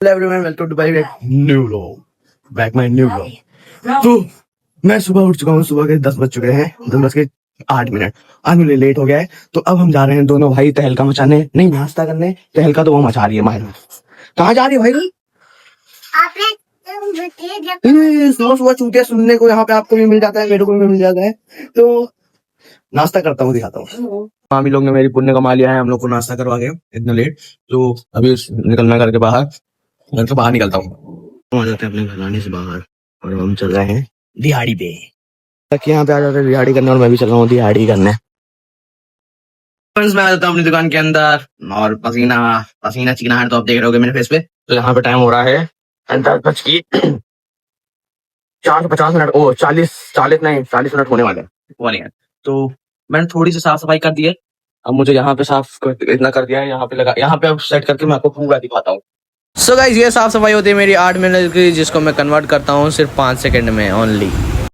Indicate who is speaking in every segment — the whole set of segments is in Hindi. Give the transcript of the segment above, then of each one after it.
Speaker 1: Hello everyone, welcome to my new vlog, back my new vlog. तो मैं सुबह उठ चुका हूँ। सुबह के 10 बज चुके हैं, 10 बज के 8 मिनट। आज मुझे लेट हो गया है, तो अब हम जा रहे हैं दोनों भाई तहलका मचाने, नहीं नाश्ता करने। तहलका तो वो मचा रही है माहिरा। कहाँ जा रही है भाई? सुबह सुबह चूतिया सुनने को यहाँ पे आपको भी मिल जाता है, मेरे को भी मिल जाता है। तो नाश्ता करता हूँ, दिखाता हूँ। मामी लोग ने मेरी पुण्य कमा लिया है, हम लोग को नाश्ता करवा के इतना लेट। तो अभी निकलना करके बाहर, घर से बाहर निकलता हूँ। हम आ जाते हैं अपने घराने से बाहर और हम चल रहे हैं दिहाड़ी पे। तक यहाँ पे आ जाते हैं दिहाड़ी करने, और मैं भी चल रहा हूँ दिहाड़ी करने। फ्रेंड्स, मैं आ जाता हूँ अपनी दुकान के अंदर और पसीना पसीना चिकनाहट तो आप देख रहे होगे मेरे फेस पे। तो यहाँ पे टाइम हो रहा है 10:04:50। ओ 40 नहीं 40 मिनट होने वाले हैं। तो मैंने थोड़ी सी साफ सफाई कर दी है। अब मुझे यहाँ पे इतना कर दिया है, यहाँ पे लगा, यहाँ पे अब सेट करके मैं आपको पूरा दिखाता हूँ।
Speaker 2: सो गाइस, ये साफ सफाई होती है मेरी 8 मिनट की, जिसको मैं कन्वर्ट करता हूँ सिर्फ 5 सेकंड में ओनली।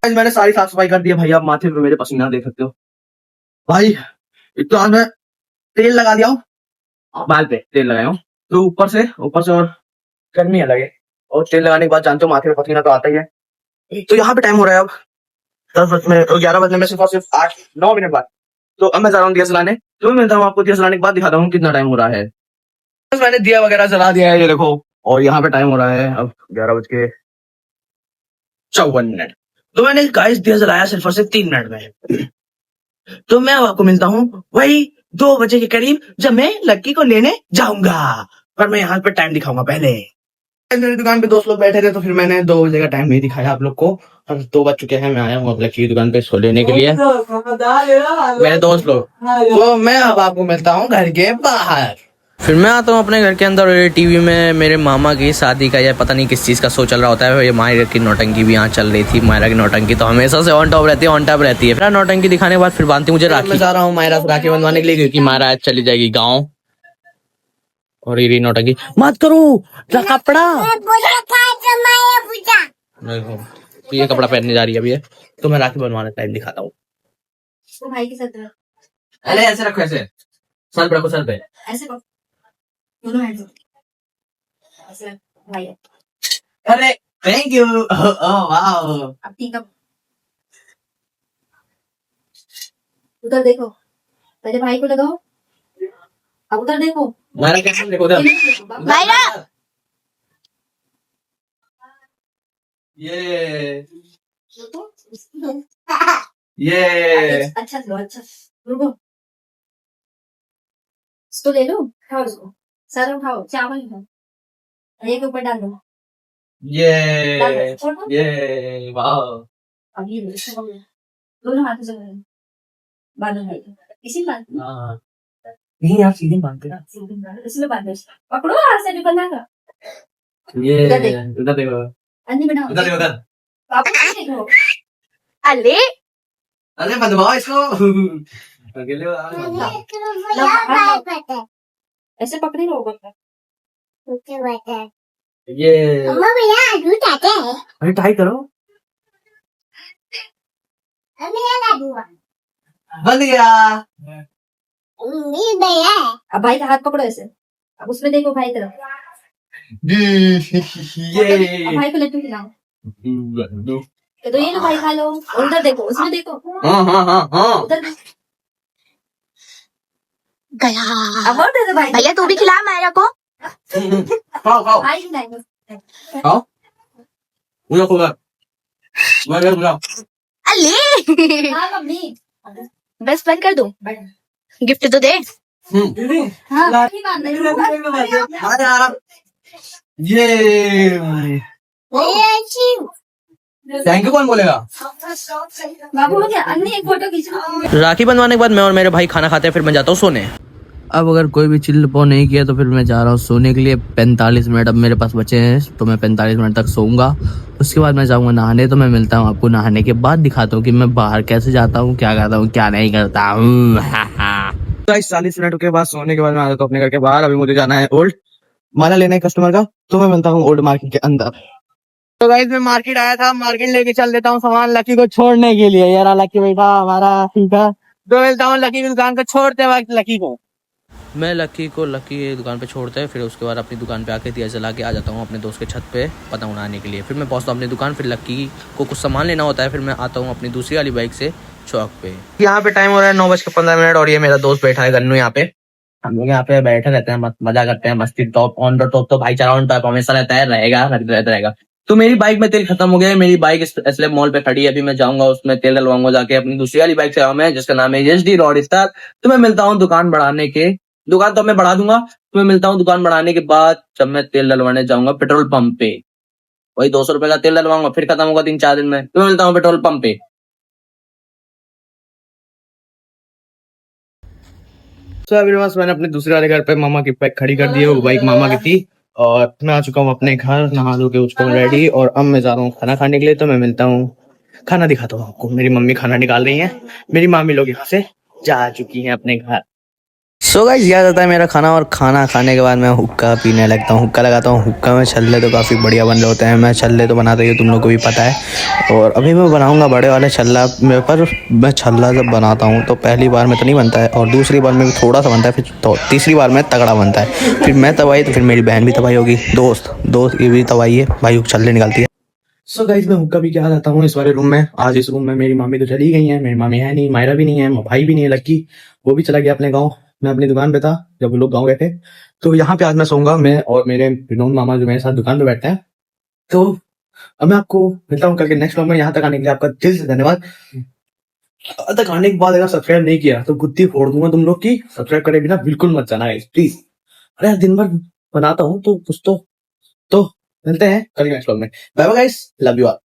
Speaker 1: मैंने सारी साफ सफाई कर दी है भाई। आप माथे पे मेरे पसीना देख सकते हो भाई। एक तो आज मैं तेल लगा दिया हूँ, बाल पे तेल लगाया हूँ, तो ऊपर से और गर्मी अलग है। और तेल लगाने के बाद जानते हो माथे पे पसीना तो आता ही है। तो यहाँ पे टाइम हो रहा है अब 10 में 11 बजने में सिर्फ 8-9 मिनट बाद। तो अब मैं जा रहा हूँ दिया जलाने। तो मैं मिलता हूँ आपको दिया जलाने के बाद, दिखाता हूँ कितना टाइम हो रहा है। बस मैंने दिया वगैरह जला दिया है, ये देखो। और यहाँ पे टाइम हो रहा है अब 11:54। तो मैंने गाइस दिया जलाया सिर्फ और सिर्फ 3 मिनट में। तो मैं अब आपको मिलता हूँ वही 2 बजे के करीब, जब मैं लक्की को लेने जाऊंगा। पर मैं यहाँ पे टाइम दिखाऊंगा पहले। मेरी दुकान पे दोस्त लोग बैठे थे, तो फिर मैंने 2 बजे का टाइम नहीं दिखाया आप लोग को। और 2 बज चुके हैं, मैं आया हूँ अब लक्की की दुकान पे इसको लेने के लिए, मेरे दोस्त लोग। तो मैं अब आपको मिलता हूँ घर के बाहर।
Speaker 2: फिर मैं आता हूँ अपने घर के अंदर, और ये टीवी में मेरे मामा की शादी का या पता नहीं किस चीज़ का शो चल रहा होता है। ये मायरा की नौटंकी भी यहाँ चल रही थी। मायरा की नौटंकी तो हमेशा से ऑन टॉप रहती है, ऑन टॉप रहती है। फिर नौटंकी दिखाने के बाद फिर बांधती मुझे राखी। मैं जा रहा हूँ मायरा से राखी बंधवाने के लिए, क्योंकि मायरा आज चली जाएगी गाँव। और ये नौटंकी मत करो, कपड़ा तो ये कपड़ा पहनने जा रही है अभी। तो मैं राखी बनवाने टाइम दिखाता हूँ।
Speaker 3: भाई के साथ
Speaker 1: अरे ऐसे रखो, ऐसे सर पे रखो, सर पे
Speaker 3: ऐसे दोनों हैंड्स ऐसे भाई।
Speaker 1: अरे थैंक यू। वाह,
Speaker 3: अब ठीक है, उधर देखो, पहले भाई को लगाओ, अब उधर देखो।
Speaker 1: मायरा कैसे देखो उधर।
Speaker 3: मायरा
Speaker 1: ये
Speaker 3: अच्छा लो, अच्छा रुको, इसको ले लो, खाओ इसको, सर उठाओ, चावल है एक ऊपर डाल दो।
Speaker 1: ये वाह।
Speaker 3: अब ये दोनों हाथों से बांधो भाई, इसी में बांधो।
Speaker 1: हाँ नहीं यार, सीधे बांधते ना,
Speaker 3: इसमें बांधो, पकड़ो हाथ से, भी बना का
Speaker 1: ये
Speaker 3: उधर
Speaker 1: देखो,
Speaker 3: अन्नी बनाओ,
Speaker 1: उधर देखो, उधर।
Speaker 3: पापा देखो।
Speaker 4: अले
Speaker 1: अरे बंधवाओ इसको। अकेले
Speaker 3: ऐसे पकड़े रहो,
Speaker 1: ये अरे ट्राई करो। बंद गया।
Speaker 3: अब भाई का हाथ पकड़ो ऐसे, अब उसमें देखो भाई तरफ,
Speaker 1: ये
Speaker 3: अब भाई को लड्डू खिलाओ। तो ये लो भाई, खा लो, उधर देखो, उसमें देखो,
Speaker 1: हाँ
Speaker 3: उधर देखो।
Speaker 4: गया
Speaker 3: अब और दे दो भाई,
Speaker 4: भैया, तू भी खिला मायरा को।
Speaker 1: खाओ
Speaker 3: भाई खिलाएंगे।
Speaker 1: खाओ, मुझे खुदा मैं बुलाओ।
Speaker 4: अले
Speaker 3: हाँ मम्मी,
Speaker 4: बस बंद कर दो, गिफ्ट तो दे।
Speaker 3: हाँ राखी बांध रही हूँ।
Speaker 1: अरे यार ये थैंक यू कौन बोलेगा?
Speaker 3: बाबू हो गया, अन्नी एक फोटो खींचो।
Speaker 2: राखी बंधवाने के बाद मैं और मेरे भाई खाना खाते हैं, फिर मैं जाता हूँ सोने। अब अगर कोई भी चिल्ल पो नहीं किया तो फिर मैं जा रहा हूँ सोने के लिए। 45 मिनट अब मेरे पास बचे हैं, तो मैं 45 मिनट तक सोऊंगा। उसके बाद मैं जाऊंगा नहाने। तो मैं मिलता हूँ आपको नहाने के बाद, दिखाता हूँ कि मैं बाहर कैसे जाता हूँ, क्या करता हूँ, क्या नहीं करता हूँ।
Speaker 1: 40 मिनट के बाद सोने के बाद मैं आ जाता हूँ अपने घर के बाहर। अभी मुझे जाना है ओल्ड माला लेना है कस्टमर का, तो मैं मिलता हूँ ओल्ड मार्केट के अंदर। तो गाइस मैं मार्केट आया था, मार्केट लेके चल देता हूँ सामान लकी को छोड़ने के लिए। यार लकी बैठा हमारा, ठीक है। तो मिलता हूँ लकी की दुकान को छोड़ते वक्त लकी को।
Speaker 2: मैं लकी को लकी की दुकान पे छोड़ते हैं, फिर उसके बाद अपनी दुकान पे आके दिया जला के आ जाता हूँ अपने दोस्त के छत पे पतंग उड़ाने के लिए। फिर मैं पहुँचता हूँ अपनी दुकान, फिर लकी को कुछ सामान लेना होता है, फिर मैं आता हूँ अपनी दूसरी वाली बाइक से चौक पे। यहाँ पे टाइम हो रहा है 9:15 और ये मेरा दोस्त बैठा है गन्नू यहाँ पे। हम लोग यहाँ पे बैठे रहते हैं, मजा करते हैं, मस्ती टॉप ऑन द टॉप। तो भाईचारा ऑन टॉप हमेशा रहता है, रहेगा। तो मेरी बाइक में तेल खत्म हो गया है, मेरी बाइक इसलिए मॉल पे खड़ी है। अभी मैं जाऊंगा उसमें तेल डलवाऊंगा जाके अपनी दूसरी वाली बाइक से आऊँ मैं, जिसका नाम है HD रॉड स्टार। तो मैं मिलता हूँ दुकान बढ़ाने के, दुकान तो मैं बढ़ा दूंगा, तो मैं मिलता हूँ दुकान बढ़ाने के बाद जब मैं तेल डलवाने जाऊंगा पेट्रोल पंप पे। वही 200 रुपए का तेल डलवाऊंगा, फिर खत्म होगा 3-4 दिन में। तो मैं मिलता हूँ पेट्रोल पंप पे।
Speaker 1: तो अभी बस मैंने अपने दूसरे वाले घर पे मामा की बाइक खड़ी कर दी है, वो बाइक मामा की थी। और मैं आ चुका हूँ अपने घर, नहा धो के उसको रेडी, और अब मैं जा रहा हूँ खाना खाने के लिए। तो मैं मिलता हूँ, खाना दिखाता हूँ आपको। मेरी मम्मी खाना निकाल रही है, मेरी मामी लोग यहाँ से जा चुकी हैं अपने घर।
Speaker 2: सो गाइस, याद आता है मेरा खाना, और खाना खाने के बाद मैं हुक्का पीने लगता हूँ, हुक्का लगाता हूँ। हुक्का में छल्ले तो काफ़ी बढ़िया बन रहे होते हैं, मैं छल्ले तो बनाता ही हूँ, तुम लोग को भी पता है। और अभी मैं बनाऊंगा बड़े वाले छल्ला में, पर मैं छल्ला जब बनाता हूँ तो पहली बार में तो नहीं बनता है, और दूसरी बार में भी थोड़ा सा बनता है, फिर तो तीसरी बार में तगड़ा बनता है। फिर मैं तबाही तो फिर मेरी बहन भी तबाही होगी, दोस्त ये भी तबाही है भाई, छल्ले निकालती है।
Speaker 1: सो गाइस, मैं हुक्का भी क्या जाता हूँ इस वाले रूम में। आज इस रूम में मेरी मामी तो चली गई है, मेरी मामी है नहीं, मायरा भी नहीं है, भाई भी नहीं है लक्की, वो भी चला गया अपने गाँव। मैं अपनी दुकान पे था जब वो लोग गाँव गए थे। तो यहाँ पे आज मैं सोऊंगा, मैं और मेरे विनोद मामा जो मेरे साथ दुकान पे बैठते हैं। तो अब मैं आपको मिलता हूँ कल के नेक्स्ट व्लॉग में। यहाँ तक आने के लिए आपका दिल से धन्यवाद। तक आने के बाद अगर सब्सक्राइब नहीं किया तो गुत्ती फोड़ दूंगा तुम लोग की। सब्सक्राइब करे बिना बिल्कुल मत जाना है प्लीज। अरे यार, दिन भर बनाता हूँ तो कुछ तो मिलते हैं कल के नेक्स्ट व्लॉग में। Bye bye guys, love you all.